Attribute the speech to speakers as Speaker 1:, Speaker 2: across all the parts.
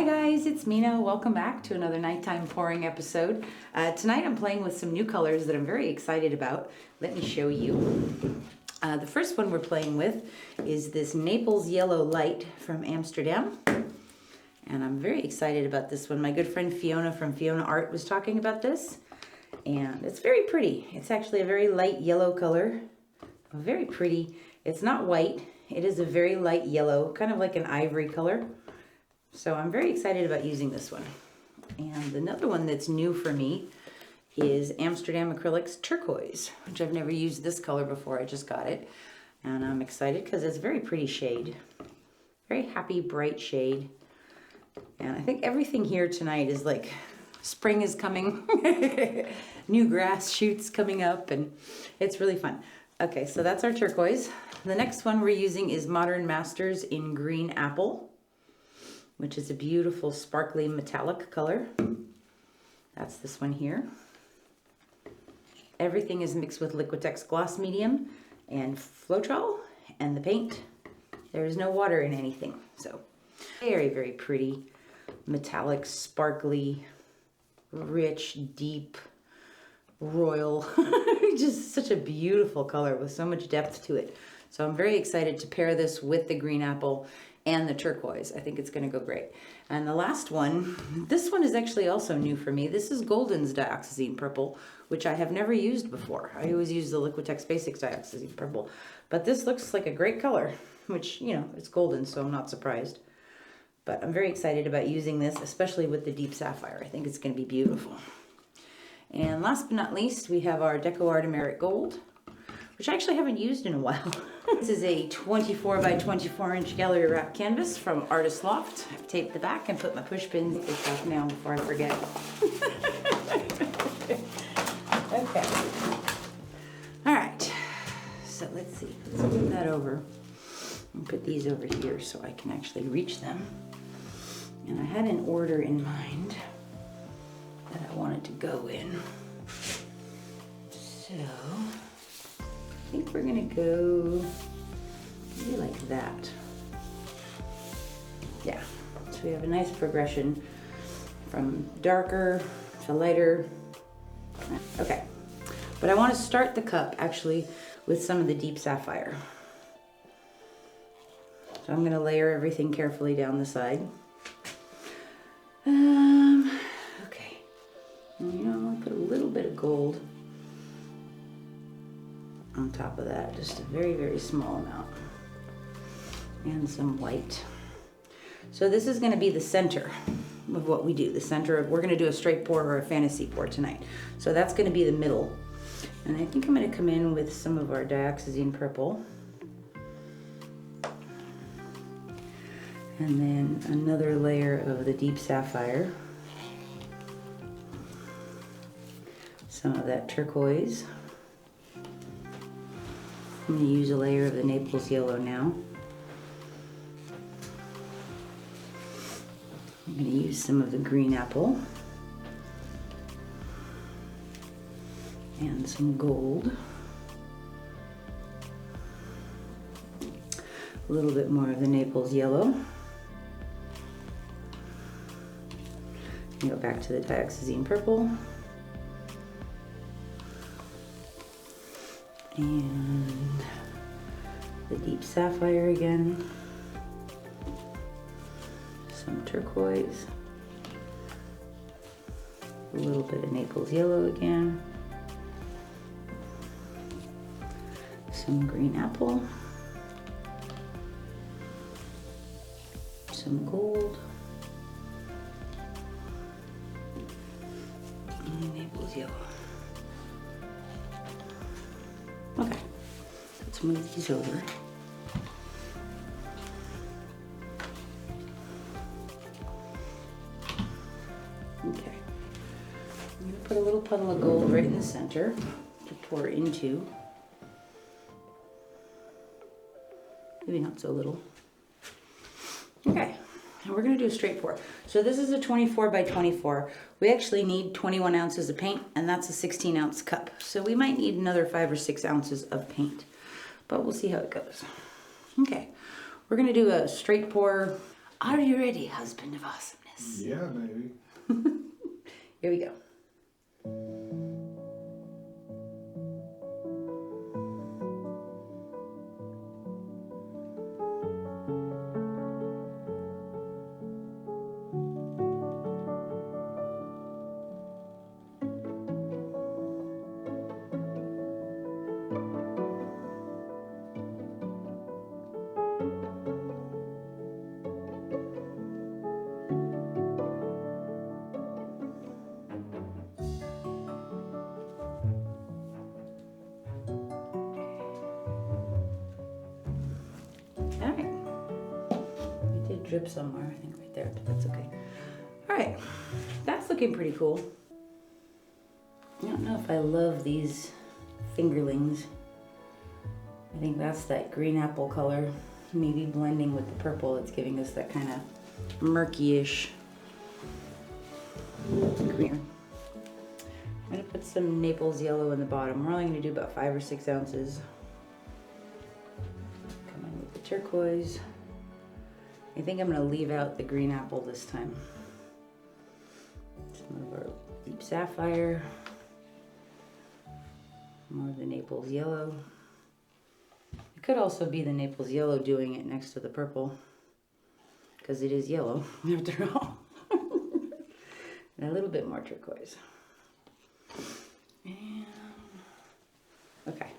Speaker 1: guys, it's Mina. Welcome back to another nighttime pouring episode. Tonight I'm playing with some new colors that I'm very excited about. Let me show you. The first one we're playing with is this Naples Yellow Light from Amsterdam. And I'm very excited about this one. My good friend Fiona from Fiona Art was talking about this. And it's very pretty. It's actually a very light yellow color. Very pretty. It's not white. It is a very light yellow, kind of like an ivory color. So I'm very excited about using this one. And another one that's new for me is Amsterdam Acrylic's Turquoise, which I've never used this color before. I just got it. And I'm excited because it's a very pretty shade. Very happy, bright shade. And I think everything here tonight is like spring is coming. New grass shoots coming up, and it's really fun. Okay, so that's our turquoise. The next one we're using is Modern Masters in Green Apple, which is a beautiful sparkly metallic color. That's this one here. Everything is mixed with Liquitex gloss medium and Floetrol and the paint. There is no water in anything. So very, very pretty, metallic, sparkly, rich, deep, royal. Just such a beautiful color with so much depth to it. So I'm very excited to pair this with the green apple and the turquoise. I think it's going to go great. And the last one, this one is actually also new for me. This is Golden's Dioxazine Purple, which I have never used before. I always use the Liquitex Basics Dioxazine Purple. But this looks like a great color, which, you know, it's golden, so I'm not surprised. But I'm very excited about using this, especially with the deep sapphire. I think it's going to be beautiful. And last but not least, we have our DecoArt Americana Gold, which I actually haven't used in a while. This is a 24 by 24 inch gallery wrap canvas from Artist Loft. I've taped the back and put my push pins in this now before I forget. Okay. All right. So let's see. Let's move that over and put these over here so I can actually reach them. And I had an order in mind that I wanted to go in. So I think we're gonna go maybe like that. Yeah, so we have a nice progression from darker to lighter. Okay, but I want to start the cup actually with some of the deep sapphire. So I'm gonna layer everything carefully down the side. Okay, and, you know, I'll put a little bit of gold on top of that, just a very, very small amount, and some white. So this is going to be the center of what we do. The center of, we're going to do a straight pour or a fantasy pour tonight. So that's going to be the middle. And I think I'm going to come in with some of our Dioxazine Purple. And then another layer of the deep sapphire. Some of that turquoise. I'm going to use a layer of the Naples Yellow now. I'm going to use some of the green apple and some gold. A little bit more of the Naples Yellow. Go back to the Dioxazine Purple. And the deep sapphire again. Some turquoise. A little bit of Naples Yellow again. Some green apple. Some gold. And Naples Yellow. Okay, let's move these over. Okay, I'm going to put a little puddle of gold right in the center to pour into. Maybe not so little. Okay, and we're going to do a straight pour. So this is a 24 by 24. We actually need 21 ounces of paint, and that's a 16 ounce cup. So we might need another 5 or 6 ounces of paint, but we'll see how it goes. Okay, we're going to do a straight pour. Are you ready, husband of awesomeness? Yes.
Speaker 2: Yeah, maybe.
Speaker 1: Here we go. All right. We did drip somewhere, I think right there, but that's okay. All right, that's looking pretty cool. I don't know if I love these fingerlings. I think that's that green apple color, maybe blending with the purple. It's giving us that kind of murky-ish green. I'm gonna put some Naples Yellow in the bottom. We're only gonna do about 5 or 6 ounces. Come in with the turquoise. I think I'm gonna leave out the green apple this time. Some of our deep sapphire. More of the Naples Yellow. It could also be the Naples Yellow doing it next to the purple, because it is yellow after all. And a little bit more turquoise. And okay,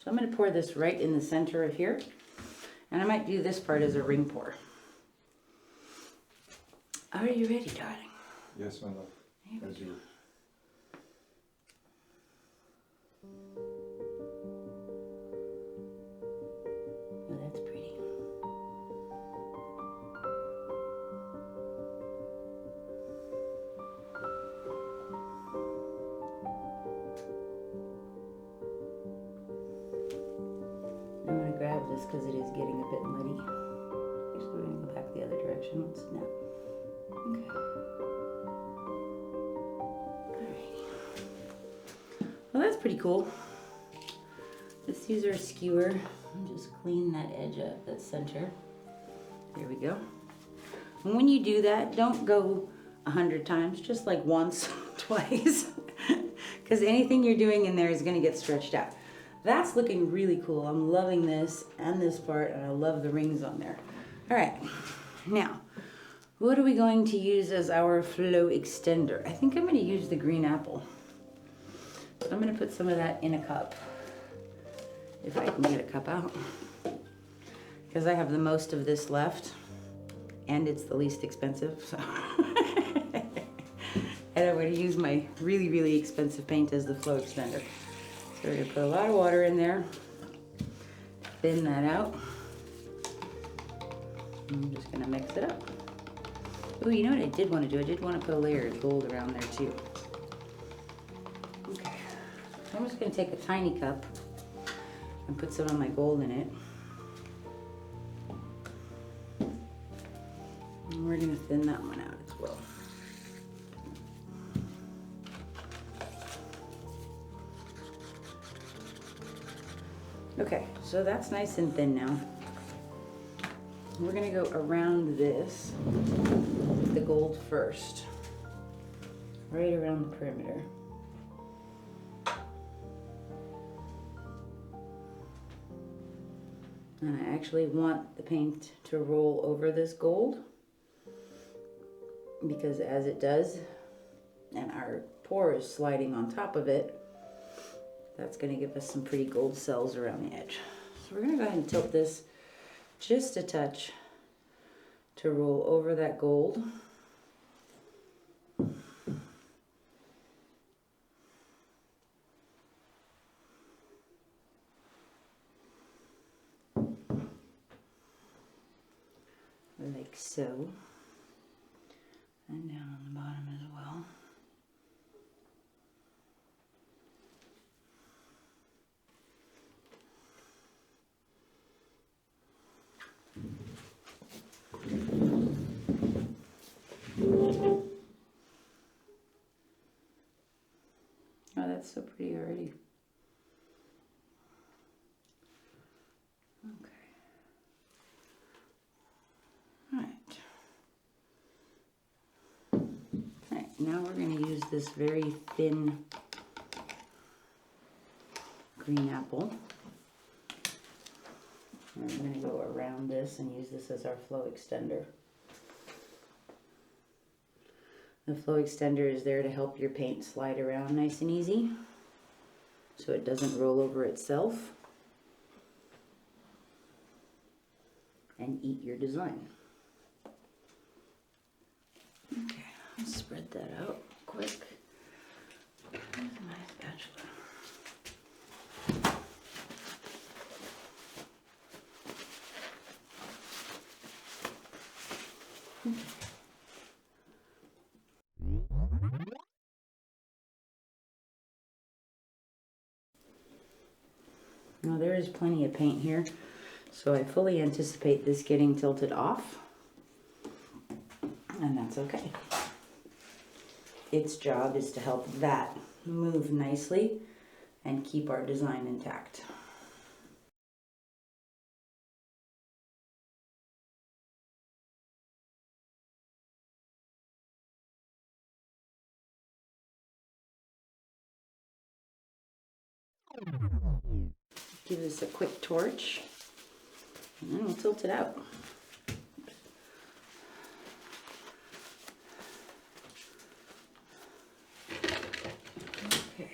Speaker 1: so I'm going to pour this right in the center of here, and I might do this part as a ring pour. Are you ready, darling?
Speaker 2: Yes, my love. As you.
Speaker 1: Oh, that's pretty. I'm going to grab this because it is getting a bit muddy. Actually, we're going to go back the other direction. Let's snap. Okay. Alrighty. Well, that's pretty cool. Let's use our skewer and just clean that edge up, that center. There we go. And when you do that, don't go 100 times, just like once, twice, because anything you're doing in there is going to get stretched out. That's looking really cool. I'm loving this and this part, and I love the rings on there. All right, now, what are we going to use as our flow extender? I think I'm going to use the green apple. So I'm going to put some of that in a cup, if I can get a cup out, because I have the most of this left, and it's the least expensive, so. And I'm going to use my really, really expensive paint as the flow extender. So we're going to put a lot of water in there, thin that out. I'm just going to mix it up. Oh, you know what I did want to do? I did want to put a layer of gold around there too. Okay, so I'm just going to take a tiny cup and put some of my gold in it. And we're going to thin that one out as well. Okay, so that's nice and thin now. We're going to go around this with the gold first, right around the perimeter. And I actually want the paint to roll over this gold, because as it does, and our pour is sliding on top of it, that's going to give us some pretty gold cells around the edge. So we're going to go ahead and tilt this just a touch to roll over that gold. Like so. And down on the bottom as well. Oh, that's so pretty already. Okay. All right. now we're going to use this very thin green apple. And we're going to go around this and use this as our flow extender. The flow extender is there to help your paint slide around nice and easy, so it doesn't roll over itself and eat your design. Okay, let's spread that out quick. Where's my spatula? Okay. Now there is plenty of paint here, so I fully anticipate this getting tilted off, and that's okay. Its job is to help that move nicely and keep our design intact. Give this a quick torch, and then we'll tilt it out. Okay.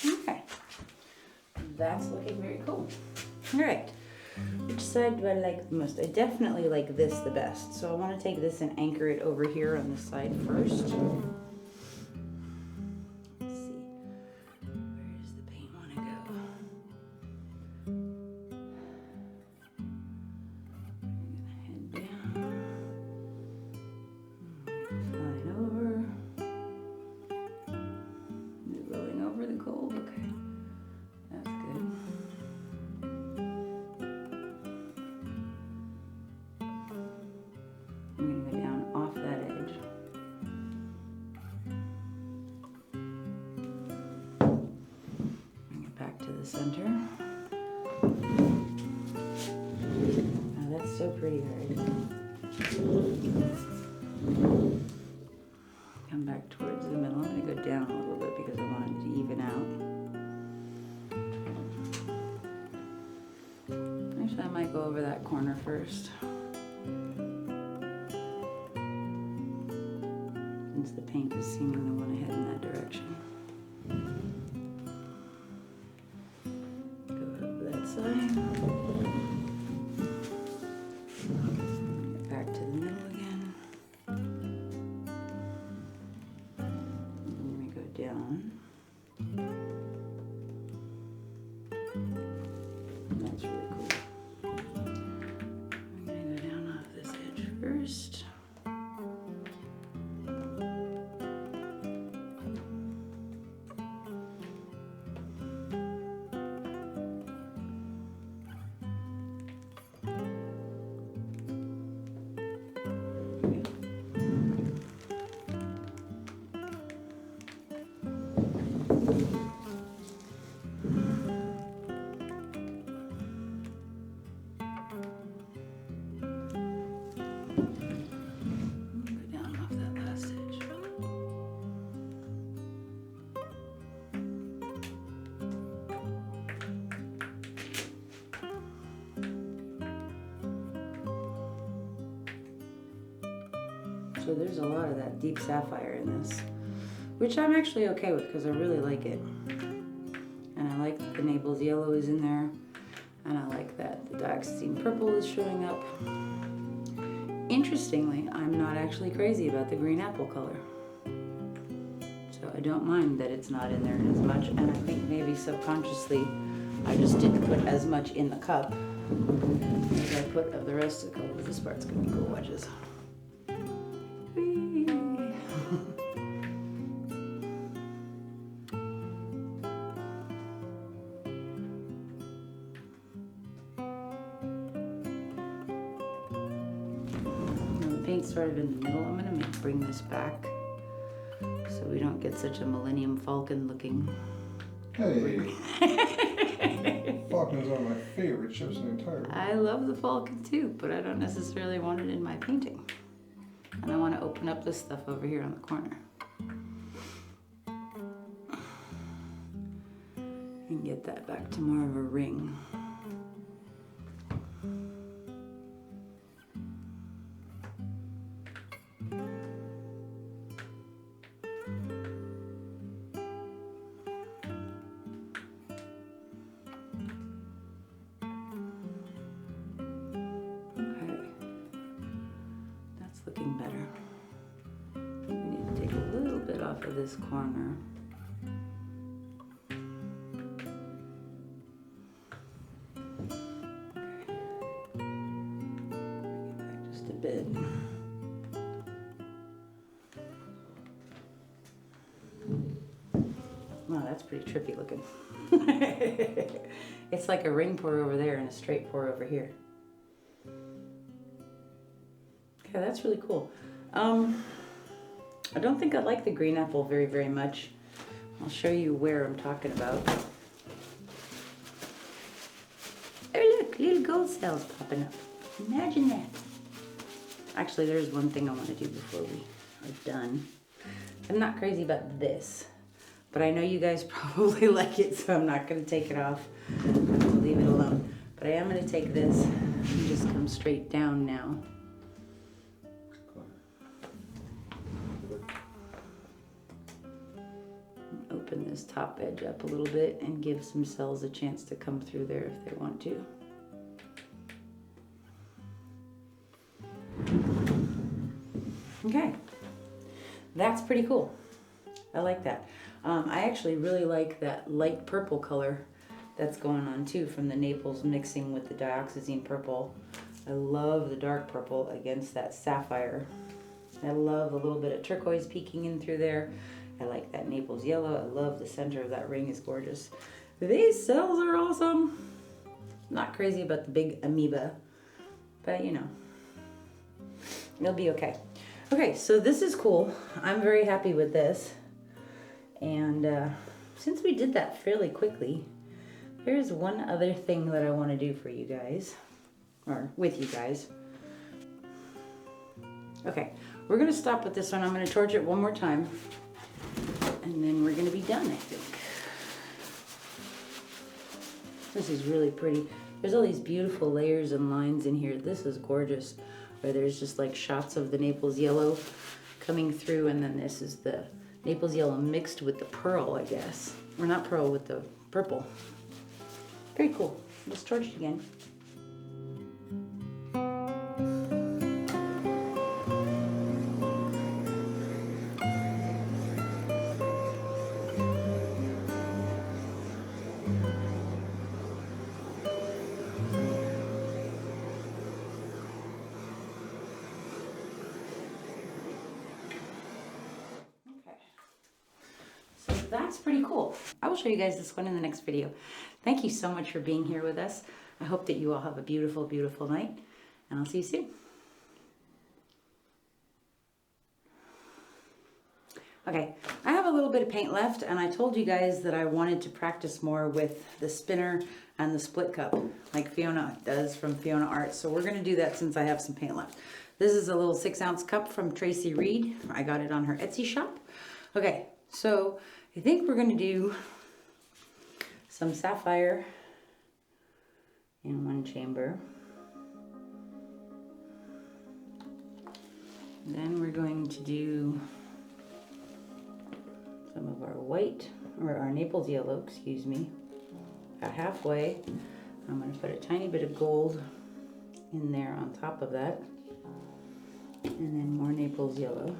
Speaker 1: Okay, that's looking very cool. All right, which side do I like the most? I definitely like this the best. So I want to take this and anchor it over here on this side first. Let's see, where does the paint want to go? Head down, slide over. Rolling over the gold, okay, that's good. I'm going to go down off that edge. Bring it back to the center. Oh, that's so pretty already. Come back towards the middle. I'm going to go down a little bit because I want it to even out. Actually, I might go over that corner first, since the paint is seeming to want to head in that direction. Go over that side. Get back to the middle again. And we go down. That's really cool. I'm going to go down off this edge first. So there's a lot of that deep sapphire in this, which I'm actually okay with because I really like it. And I like that the Naples Yellow is in there, and I like that the Dioxazine Purple is showing up. Interestingly, I'm not actually crazy about the green apple color. So I don't mind that it's not in there as much, and I think maybe subconsciously I just didn't put as much in the cup as I put of the rest of the color. This part's gonna be cool, watches. paint sort of in the middle. I'm gonna bring this back so we don't get such a Millennium Falcon looking.
Speaker 2: Hey! Falcon's one of my favorite ships in the entire world.
Speaker 1: I love the Falcon too, but I don't necessarily want it in my painting. And I want to open up this stuff over here on the corner. And get that back to more of a ring. Looking better. We need to take a little bit off of this corner. Bring it back just a bit. Wow, that's pretty trippy looking. It's like a ring pour over there and a straight pour over here. Okay, that's really cool. I don't think I like the green apple very, very much. I'll show you where I'm talking about. Oh look, little gold cells popping up. Imagine that. Actually, there's one thing I want to do before we are done. I'm not crazy about this, but I know you guys probably like it, so I'm not going to take it off. I'm going to leave it alone. But I am going to take this and just come straight down now. Open this top edge up a little bit and give some cells a chance to come through there if they want to. Okay, that's pretty cool. I like that. I actually really like that light purple color that's going on too from the Naples mixing with the Dioxazine Purple. I love the dark purple against that Sapphire. I love a little bit of turquoise peeking in through there. I like that Naples Yellow. I love the center of that ring, is gorgeous. These cells are awesome. Not crazy about the big amoeba, but you know, it'll be okay. Okay, so this is cool. I'm very happy with this. And since we did that fairly quickly, there's one other thing that I want to do for you guys, or with you guys. Okay, we're gonna stop with this one. I'm gonna torch it one more time. And then we're gonna be done, I think. This is really pretty. There's all these beautiful layers and lines in here. This is gorgeous, where there's just like shots of the Naples Yellow coming through, and then this is the Naples Yellow mixed with the pearl, I guess. Or not pearl, with the purple. Very cool. Let's torch it again. That's pretty cool. I will show you guys this one in the next video. Thank you so much for being here with us. I hope that you all have a beautiful, beautiful night, and I'll see you soon. Okay, I have a little bit of paint left, and I told you guys that I wanted to practice more with the spinner and the split cup, like Fiona does from Fiona Art. So we're gonna do that since I have some paint left. This is a little 6-ounce cup from Tracy Reed. I got it on her Etsy shop. Okay, so I think we're going to do some Sapphire in one chamber. Then we're going to do some of our white, or our Naples Yellow, excuse me. About halfway. I'm going to put a tiny bit of gold in there on top of that. And then more Naples Yellow.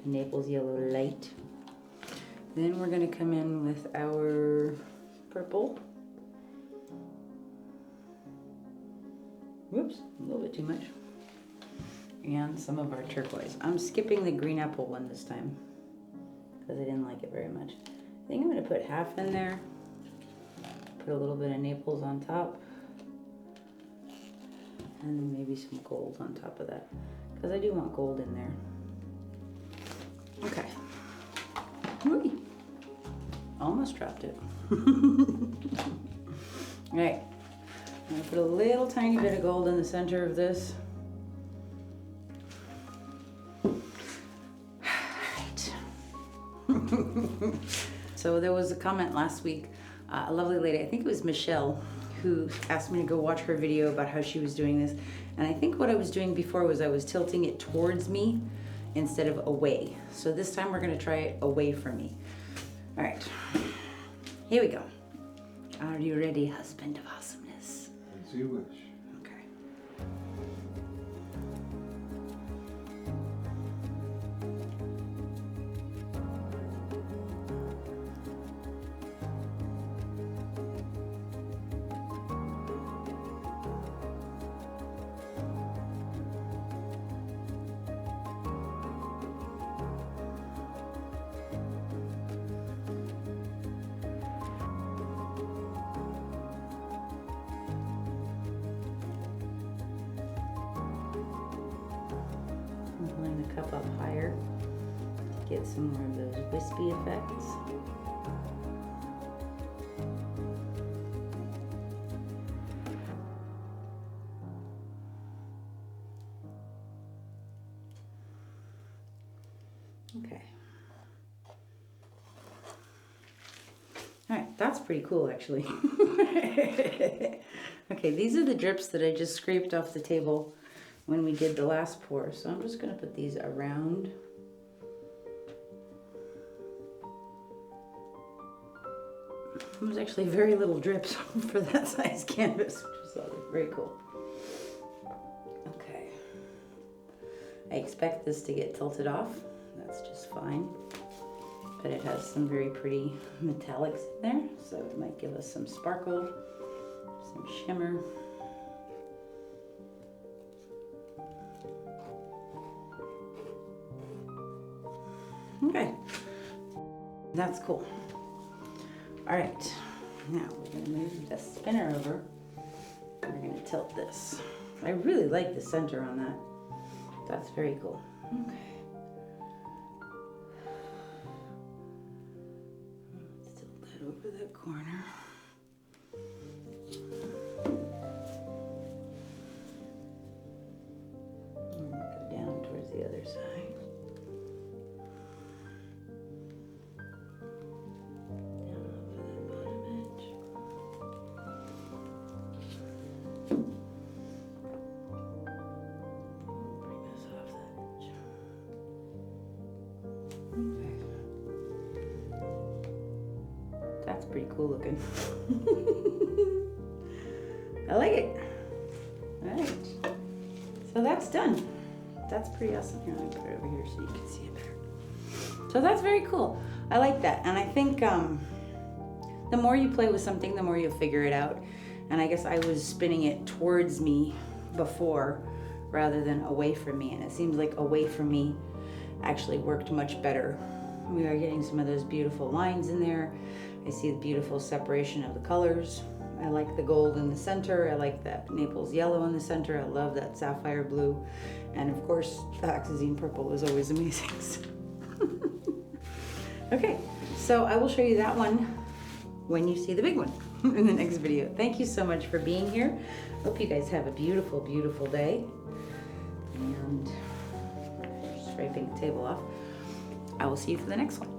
Speaker 1: Naples Yellow Light. Then we're going to come in with our purple. Whoops, a little bit too much. And some of our turquoise. I'm skipping the green apple one this time because I didn't like it very much. I think I'm going to put half in there. Put a little bit of Naples on top. And then maybe some gold on top of that, because I do want gold in there. Okay. Whee. Almost dropped it. All right. I'm gonna put a little tiny bit of gold in the center of this. So there was a comment last week, a lovely lady, I think it was Michelle, who asked me to go watch her video about how she was doing this. And I think what I was doing before was I was tilting it towards me instead of away. So this time we're gonna try it away from me. All right, here we go. Are you ready, husband of awesomeness?
Speaker 2: As you wish.
Speaker 1: Okay. Line the cup up higher, get some more of those wispy effects. Okay. All right, that's pretty cool actually. Okay, these are the drips that I just scraped off the table when we did the last pour. So I'm just gonna put these around. There's actually very little drips for that size canvas, which is very cool. Okay. I expect this to get tilted off. That's just fine. But it has some very pretty metallics in there, so it might give us some sparkle, some shimmer. Okay, that's cool. All right, now we're gonna move the spinner over. We're gonna tilt this. I really like the center on that. That's very cool. Okay. Let's tilt that over that corner. And go down towards the other side. That's pretty cool looking. I like it. All right, so that's done. That's pretty awesome. Here, let me put it over here so you can see it better. So that's very cool. I like that, and I think the more you play with something, the more you'll figure it out. And I guess I was spinning it towards me before rather than away from me, and it seems like away from me actually worked much better. We are getting some of those beautiful lines in there. I see the beautiful separation of the colors. I like the gold in the center. I like that Naples yellow in the center. I love that sapphire blue. And of course, the Dioxazine purple is always amazing. Okay, so I will show you that one when you see the big one in the next video. Thank you so much for being here. Hope you guys have a beautiful, beautiful day. And scraping the table off. I will see you for the next one.